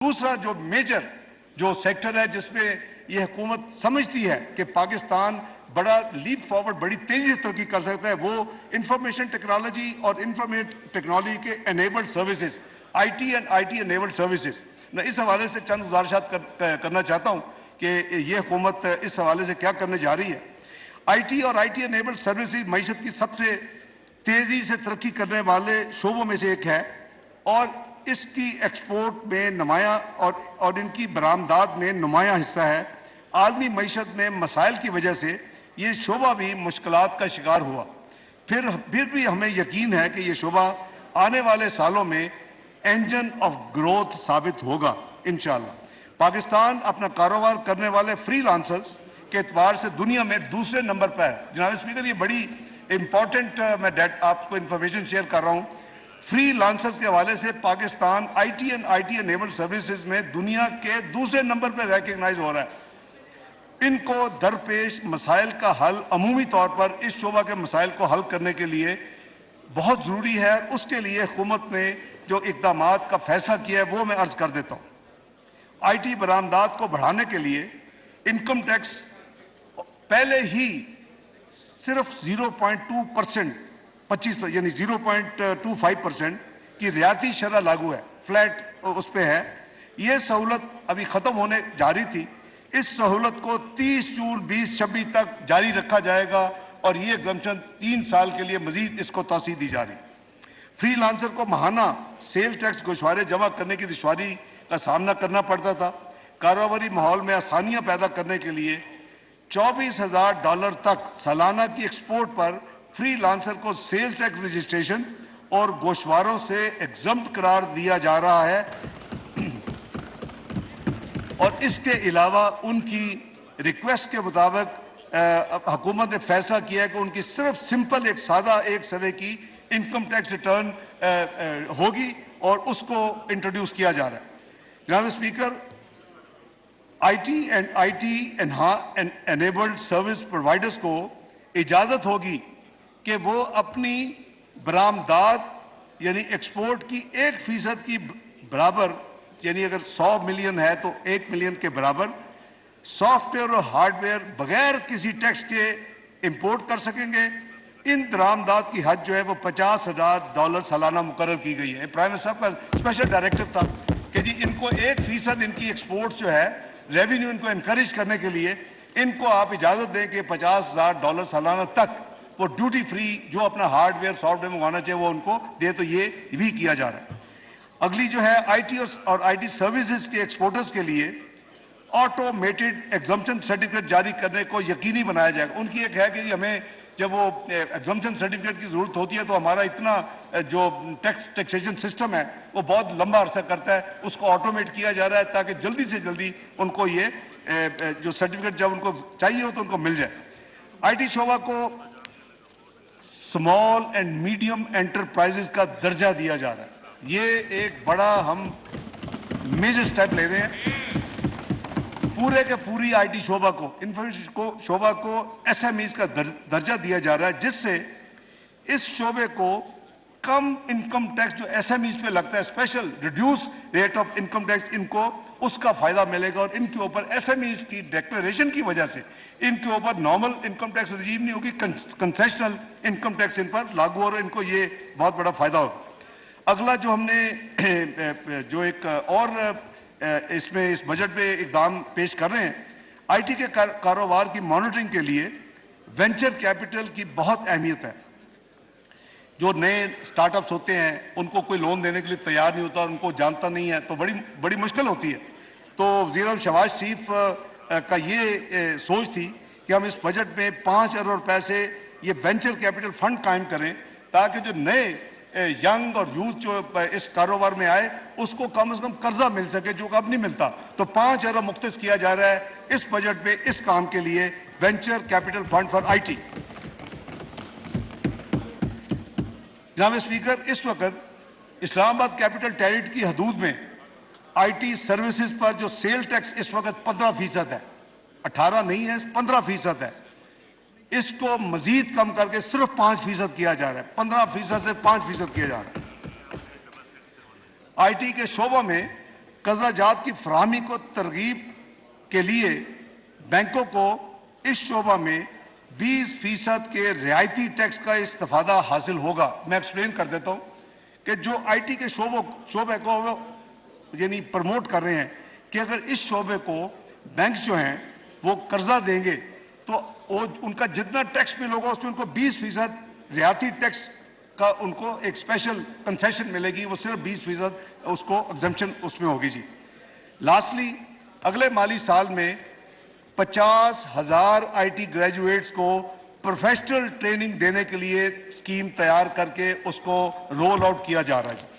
दूसरा जो मेजर जो सेक्टर है जिसमें यह हुकूमत समझती है कि पाकिस्तान बड़ा लीप फॉरवर्ड बड़ी तेजी से तरक्की कर सकता है, वो इंफॉर्मेशन टेक्नोलॉजी और इंफॉर्मेशन टेक्नोलॉजी के enabled services, IT and IT enabled services. मैं इस हवाले से चंद गुजारिशात करना चाहता हूं कि ये हुकूमत इस हवाले से क्या करने जा रही है। आईटी और आईटी एनेबल्ड सर्विसेज मईशत की सबसे तेजी से तरक्की करने वाले शोबों में से एक है और इसकी एक्सपोर्ट में नुमाया और इनकी बरामदात में नुमाया हिस्सा है। आलमी मईशत में मसाइल की वजह से ये शोबा भी मुश्किलात का शिकार हुआ। फिर भी हमें यकीन है कि ये शोबा आने वाले सालों में इंजन ऑफ ग्रोथ साबित होगा इंशाअल्लाह। पाकिस्तान अपना कारोबार करने वाले फ्रीलांसर्स के एतबार से दुनिया में दूसरे नंबर पर है। जनाब स्पीकर, ये बड़ी इंपॉर्टेंट मैं आपको इंफॉर्मेशन शेयर कर रहा हूँ। फ्रीलांसर्स के हवाले से Pakistan IT and IT enabled services में दुनिया के दूसरे नंबर पर रिकॉग्नाइज हो रहा है। इनको दरपेश मसाइल का हल अमूमी तौर पर इस शोबा के मसाइल को हल करने के लिए बहुत ज़रूरी है। उसके लिए हुकूमत ने जो इक़दामात का फैसला किया है वो मैं अर्ज कर देता हूँ। आईटी बरामदात को बढ़ाने के लिए इनकम टैक्स पहले ही सिर्फ 0.2% 25 यानी 0.25% की रियाती शरह लागू है, फ्लैट उस पर है। ये सहूलत अभी ख़त्म होने जा रही थी। इस सहूलत को 30 जून 2026 तक जारी रखा जाएगा और ये एग्जम्पशन 3 साल के लिए मजीद इसको तोसी दी जा रही। फ्रीलांसर को माहाना सेल टैक्स गोशवारे जमा करने की दुश्वारी का सामना करना पड़ता था। कारोबारी माहौल में आसानियां पैदा करने के लिए $24,000 तक सालाना की एक्सपोर्ट पर फ्रीलांसर को सेल टैक्स रजिस्ट्रेशन और गोशवारों से एग्जम्प्ट करार दिया जा रहा है और इसके अलावा उनकी रिक्वेस्ट के मुताबिक हुकूमत ने फैसला किया है कि उनकी सिर्फ सिंपल एक सादा एक सवे की इनकम टैक्स रिटर्न होगी और उसको इंट्रोड्यूस किया जा रहा है। जनाब speaker, IT and IT enabled service providers को इजाज़त होगी कि वो अपनी बरामदात यानी एक्सपोर्ट की 1% की बराबर, यानी अगर 100 मिलियन है तो 1 मिलियन के बराबर सॉफ्टवेयर और हार्डवेयर बगैर किसी टैक्स के इंपोर्ट कर सकेंगे। इन बरामदात की हद जो है वो $50,000 सालाना मुकर्रर की गई है। प्राइम मिनिस्टर का स्पेशल डायरेक्टिव था कि जी इनको 1% इनकी एक्सपोर्ट्स जो है रेवेन्यू इनको इनकरेज करने के लिए इनको आप इजाज़त दें कि $50,000 सालाना तक वो ड्यूटी फ्री जो अपना हार्डवेयर सॉफ्टवेयर मंगवाना चाहिए वो उनको दे, तो ये भी किया जा रहा है। अगली जो है आईटी और आईटी सर्विसेज के एक्सपोर्टर्स के लिए ऑटोमेटेड एग्जम्पशन सर्टिफिकेट जारी करने को यकीनी बनाया जाएगा। उनकी एक है कि हमें जब वो एग्जम्पशन सर्टिफिकेट की ज़रूरत होती है तो हमारा इतना जो टैक्सेशन सिस्टम है वो बहुत लंबा अरसा करता है, उसको ऑटोमेट किया जा रहा है ताकि जल्दी से जल्दी उनको ये जो सर्टिफिकेट जब उनको चाहिए हो तो उनको मिल जाए। आईटी शोबा को स्मॉल एंड मीडियम एंटरप्राइजेस का दर्जा दिया जा रहा है। ये एक बड़ा हम मेजर स्टेप ले रहे हैं। पूरे के पूरी आईटी शोबा को, इंफॉर्मेशन को शोबा को एसएमईज का दर्जा दिया जा रहा है, जिससे इस शोबे को कम इनकम टैक्स जो एसएमईज पे लगता है, special reduce rate of income tax, इनको उसका फायदा मिलेगा और इनके ऊपर एसएमईज की डिक्लेरेशन की वजह से इनके ऊपर नॉर्मल इनकम टैक्स रजीम नहीं होगी, कंसेशनल इनकम टैक्स इन पर लागू और इनको ये बहुत बड़ा फायदा होगा। अगला जो हमने जो एक और इसमें इस बजट में इकदाम पेश कर रहे हैं, आईटी के कारोबार की मॉनिटरिंग के लिए वेंचर कैपिटल की बहुत अहमियत है। जो नए स्टार्टअप्स होते हैं उनको कोई लोन देने के लिए तैयार नहीं होता, उनको जानता नहीं है तो बड़ी मुश्किल होती है। तो वज़ीर शहबाज शरीफ का ये सोच थी कि हम इस बजट में 5 अरब रुपए से ये वेंचर कैपिटल फंड कायम करें ताकि जो नए यंग और यूथ जो इस कारोबार में आए उसको कम से कम कर्जा मिल सके जो अब नहीं मिलता। तो 5 अरब मुख्तस किया जा रहा है इस बजट में इस काम के लिए, venture capital fund for IT. जनाब स्पीकर, इस वक्त इस्लामाबाद कैपिटल टेरिटरी की हदूद में आईटी सर्विसेज पर जो सेल टैक्स इस वक्त 15% है, 18 नहीं है, 15% है। इसको मजीद कम करके सिर्फ 5% किया जा रहा है, 15% से 5% किया जा रहा है। आईटी के शोबों में कर्जा जात की फराहमी को तरगीब के लिए बैंकों को इस शोबा में 20% के रियायती टैक्स का इस्तेफादा हासिल होगा। मैं एक्सप्लेन कर देता हूँ कि जो आईटी के शोबे को यानी प्रमोट कर रहे हैं कि अगर इस शोबे को बैंक जो हैं वो कर्जा देंगे तो उनका जितना टैक्स बिल होगा उसमें उनको 20% रियायती टैक्स का उनको एक स्पेशल कंसेशन मिलेगी, वो सिर्फ 20% उसको एग्जम्पशन उसमें होगी जी। लास्टली, अगले माली साल में 50,000 आईटी ग्रेजुएट्स को प्रोफेशनल ट्रेनिंग देने के लिए स्कीम तैयार करके उसको रोल आउट किया जा रहा है।